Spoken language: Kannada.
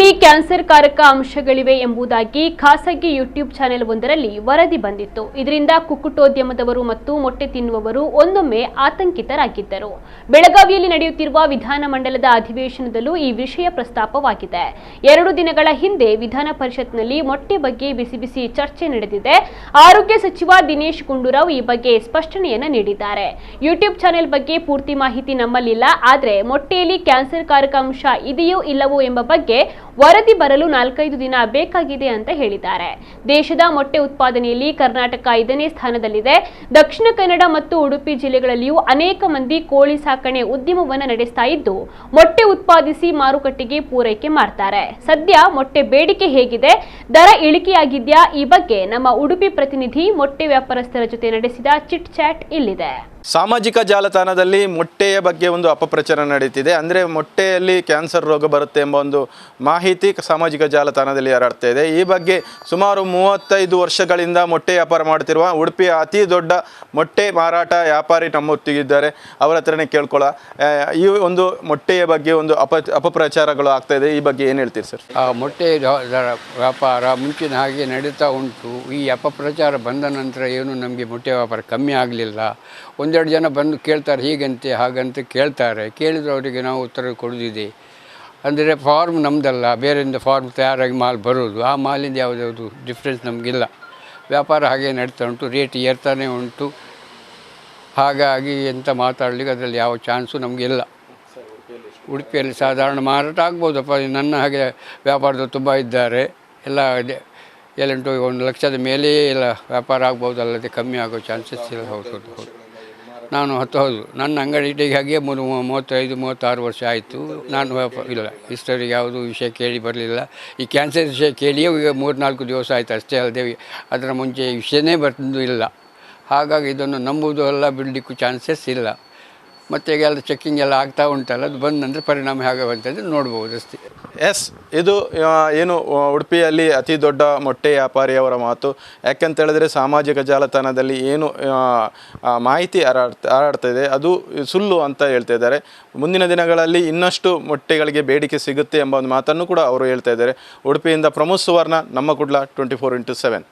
ಮೊಟ್ಟೆಯಲ್ಲಿ ಕ್ಯಾನ್ಸರ್ ಕಾರಕ ಅಂಶಗಳಿವೆ ಎಂಬುದಾಗಿ ಖಾಸಗಿ ಯೂಟ್ಯೂಬ್ ಚಾನೆಲ್ ಒಂದರಲ್ಲಿ ವರದಿ ಬಂದಿತ್ತು. ಇದರಿಂದ ಕುಕ್ಕುಟೋದ್ಯಮದವರು ಮತ್ತು ಮೊಟ್ಟೆ ತಿನ್ನುವವರು ಒಂದೊಮ್ಮೆ ಆತಂಕಿತರಾಗಿದ್ದರು. ಬೆಳಗಾವಿಯಲ್ಲಿ ನಡೆಯುತ್ತಿರುವ ವಿಧಾನಮಂಡಲದ ಅಧಿವೇಶನದಲ್ಲೂ ಈ ವಿಷಯ ಪ್ರಸ್ತಾಪವಾಗಿದೆ. 2 ದಿನಗಳ ಹಿಂದೆ ವಿಧಾನ ಪರಿಷತ್ನಲ್ಲಿ ಮೊಟ್ಟೆ ಬಗ್ಗೆ ಬಿಸಿ ಬಿಸಿ ಚರ್ಚೆ ನಡೆದಿದೆ. ಆರೋಗ್ಯ ಸಚಿವ ದಿನೇಶ್ ಗುಂಡೂರಾವ್ ಈ ಬಗ್ಗೆ ಸ್ಪಷ್ಟನೆಯನ್ನ ನೀಡಿದ್ದಾರೆ. ಯೂಟ್ಯೂಬ್ ಚಾನೆಲ್ ಬಗ್ಗೆ ಪೂರ್ತಿ ಮಾಹಿತಿ ನಮ್ಮಲ್ಲಿಲ್ಲ, ಆದರೆ ಮೊಟ್ಟೆಯಲ್ಲಿ ಕ್ಯಾನ್ಸರ್ ಕಾರಕ ಅಂಶ ಇದೆಯೋ ಇಲ್ಲವೋ ಎಂಬ ಬಗ್ಗೆ ವರದಿ ಬರಲು 4-5 ದಿನ ಬೇಕಾಗಿದೆ ಅಂತ ಹೇಳಿದ್ದಾರೆ. ದೇಶದ ಮೊಟ್ಟೆ ಉತ್ಪಾದನೆಯಲ್ಲಿ ಕರ್ನಾಟಕ 5ನೇ ಸ್ಥಾನದಲ್ಲಿದೆ. ದಕ್ಷಿಣ ಕನ್ನಡ ಮತ್ತು ಉಡುಪಿ ಜಿಲ್ಲೆಗಳಲ್ಲಿಯೂ ಅನೇಕ ಮಂದಿ ಕೋಳಿ ಸಾಕಣೆ ಉದ್ಯಮವನ್ನು ನಡೆಸ್ತಾ ಇದ್ದು ಮೊಟ್ಟೆ ಉತ್ಪಾದಿಸಿ ಮಾರುಕಟ್ಟೆಗೆ ಪೂರೈಕೆ ಮಾಡ್ತಾರೆ. ಸದ್ಯ ಮೊಟ್ಟೆ ಬೇಡಿಕೆ ಹೇಗಿದೆ, ದರ ಇಳಿಕೆಯಾಗಿದ್ಯಾ, ಈ ಬಗ್ಗೆ ನಮ್ಮ ಉಡುಪಿ ಪ್ರತಿನಿಧಿ ಮೊಟ್ಟೆ ವ್ಯಾಪಾರಸ್ಥರ ಜೊತೆ ನಡೆಸಿದ ಚಿಟ್ ಚಾಟ್ ಇಲ್ಲಿದೆ. ಸಾಮಾಜಿಕ ಜಾಲತಾಣದಲ್ಲಿ ಮೊಟ್ಟೆಯ ಬಗ್ಗೆ ಒಂದು ಅಪಪ್ರಚಾರ ನಡೀತಿದೆ. ಅಂದರೆ ಮೊಟ್ಟೆಯಲ್ಲಿ ಕ್ಯಾನ್ಸರ್ ರೋಗ ಬರುತ್ತೆ ಎಂಬ ಒಂದು ಮಾಹಿತಿ ಸಾಮಾಜಿಕ ಜಾಲತಾಣದಲ್ಲಿ ಹರಡ್ತಾ ಇದೆ. ಈ ಬಗ್ಗೆ ಸುಮಾರು 35 ವರ್ಷಗಳಿಂದ ಮೊಟ್ಟೆ ವ್ಯಾಪಾರ ಮಾಡ್ತಿರುವ ಉಡುಪಿಯ ಅತಿ ದೊಡ್ಡ ಮೊಟ್ಟೆ ಮಾರಾಟ ವ್ಯಾಪಾರಿ ನಮ್ಮೊತ್ತಿಗಿದ್ದಾರೆ. ಅವರ ಹತ್ರನೇ ಕೇಳ್ಕೊಳ್ಳ. ಈ ಒಂದು ಮೊಟ್ಟೆಯ ಬಗ್ಗೆ ಒಂದು ಅಪಪ್ರಚಾರಗಳು ಆಗ್ತಾ ಇದೆ, ಈ ಬಗ್ಗೆ ಏನು ಹೇಳ್ತೀರಿ ಸರ್? ಮೊಟ್ಟೆ ವ್ಯಾಪಾರ ಮುಂಚಿನ ಹಾಗೆ ನಡೀತಾ ಉಂಟು. ಈ ಅಪಪ್ರಚಾರ ಬಂದ ನಂತರ ಏನು ನಮಗೆ ಮೊಟ್ಟೆ ವ್ಯಾಪಾರ ಕಮ್ಮಿ ಆಗಲಿಲ್ಲ. ಒಂದೆರಡು ಜನ ಬಂದು ಕೇಳ್ತಾರೆ, ಹೀಗಂತೆ ಹಾಗಂತೆ ಕೇಳ್ತಾರೆ. ಕೇಳಿದ್ರೆ ಅವರಿಗೆ ನಾವು ಉತ್ತರ ಕೊಡೋದಿದೆ. ಅಂದರೆ ಫಾರ್ಮ್ ನಮ್ಮದಲ್ಲ, ಬೇರೆಯಿಂದ ಫಾರ್ಮ್ ತಯಾರಾಗಿ ಮಾಲ್ ಬರೋದು. ಆ ಮಾಲಿಂದ ಯಾವುದಾದ್ರು ಡಿಫ್ರೆನ್ಸ್ ನಮಗಿಲ್ಲ. ವ್ಯಾಪಾರ ಹಾಗೆ ನಡೀತಾ ಉಂಟು, ರೇಟ್ ಏರ್ತಾನೆ ಉಂಟು. ಹಾಗಾಗಿ ಎಂತ ಮಾತಾಡಲಿಕ್ಕೆ ಅದರಲ್ಲಿ ಯಾವ ಚಾನ್ಸು ನಮಗಿಲ್ಲ. ಉಡುಪಿಯಲ್ಲಿ ಸಾಧಾರಣ ಮಾರಾಟ ಆಗ್ಬೋದಪ್ಪ. ನನ್ನ ಹಾಗೆ ವ್ಯಾಪಾರದಲ್ಲಿ ತುಂಬ ಇದ್ದಾರೆ. ಎಲ್ಲ 1 ಲಕ್ಷದ ಮೇಲೆಯೇ ಎಲ್ಲ ವ್ಯಾಪಾರ ಆಗ್ಬೋದು, ಅಲ್ಲದೆ ಕಮ್ಮಿ ಆಗೋ ಚಾನ್ಸಸ್ ಇಲ್ಲ. ಹೌದು ನಾನು ಹೌದು ನನ್ನ ಅಂಗಡಿ ಇಟ್ಟಿಗೆ ಹಾಗೆ 35-36 ವರ್ಷ ಆಯಿತು. ನಾನು ವ್ಯಾಪಾರ ಇಲ್ಲ, ಇಷ್ಟವರೆಗೆ ಯಾವುದೂ ವಿಷಯ ಕೇಳಿ ಬರಲಿಲ್ಲ. ಈ ಕ್ಯಾನ್ಸರ್ ವಿಷಯ ಕೇಳಿಯೇ ಈಗ 3-4 ದಿವಸ ಆಯಿತು ಅಷ್ಟೇ, ಅಲ್ಲದೆ ಅದರ ಮುಂಚೆ ವಿಷಯನೇ ಬಂದು ಇಲ್ಲ. ಹಾಗಾಗಿ ಇದನ್ನು ನಂಬುವುದು ಎಲ್ಲ ಬಿಡಲಿಕ್ಕೂ ಚಾನ್ಸಸ್ ಇಲ್ಲ. ಮತ್ತು ಈಗ ಎಲ್ಲ ಚೆಕ್ಕಿಂಗ್ ಎಲ್ಲ ಆಗ್ತಾ ಉಂಟಲ್ಲ, ಅದು ಬಂದಂದರೆ ಪರಿಣಾಮ ಹೇಗಾಗುವಂಥದ್ದು ನೋಡ್ಬೋದು ಅಷ್ಟೇ. ಇದು ಏನು ಉಡುಪಿಯಲ್ಲಿ ಅತಿ ದೊಡ್ಡ ಮೊಟ್ಟೆ ವ್ಯಾಪಾರಿಯವರ ಮಾತು. ಯಾಕೆಂತ ಹೇಳಿದ್ರೆ ಸಾಮಾಜಿಕ ಜಾಲತಾಣದಲ್ಲಿ ಏನು ಮಾಹಿತಿ ಹರಡ್ತಾ ಇದೆ ಅದು ಸುಳ್ಳು ಅಂತ ಹೇಳ್ತಾ ಇದ್ದಾರೆ. ಮುಂದಿನ ದಿನಗಳಲ್ಲಿ ಇನ್ನಷ್ಟು ಮೊಟ್ಟೆಗಳಿಗೆ ಬೇಡಿಕೆ ಸಿಗುತ್ತೆ ಎಂಬ ಒಂದು ಮಾತನ್ನು ಕೂಡ ಅವರು ಹೇಳ್ತಾ ಇದ್ದಾರೆ. ಉಡುಪಿಯಿಂದ ಪ್ರಮೋದ್ ಸುವರ್ಣ, ನಮ್ಮ ಕುಡ್ಲ 24x7.